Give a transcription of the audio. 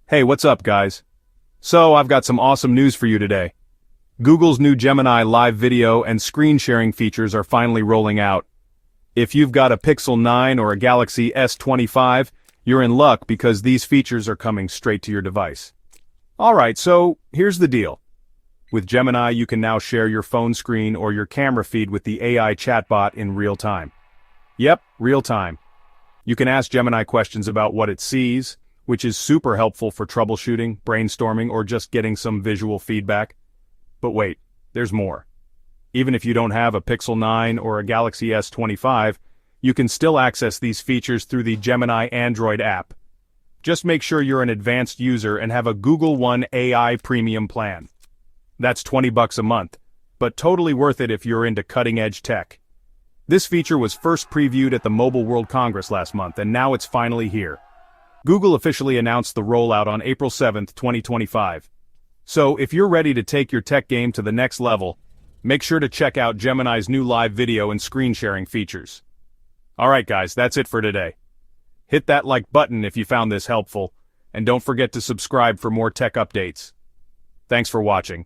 Hey, what's up, guys? So, I've got some awesome news for you today. Google's new Gemini live video and screen sharing features are finally rolling out. If you've got a Pixel 9 or a Galaxy S25, you're in luck because these features are coming straight to your device. Alright, so here's the deal. With Gemini, you can now share your phone screen or your camera feed with the AI chatbot in real time. Yep, real time. You can ask Gemini questions about what it sees, which is super helpful for troubleshooting, brainstorming, or just getting some visual feedback. But wait, there's more. Even if you don't have a Pixel 9 or a Galaxy S25, you can still access these features through the Gemini Android app. Just make sure you're an advanced user and have a Google One AI premium plan. That's $20 a month, but totally worth it if you're into cutting-edge tech. This feature was first previewed at the Mobile World Congress last month, and now it's finally here. Google officially announced the rollout on April 7, 2025. So, if you're ready to take your tech game to the next level, make sure to check out Gemini's new live video and screen sharing features. Alright guys, that's it for today. Hit that like button if you found this helpful, and don't forget to subscribe for more tech updates. Thanks for watching.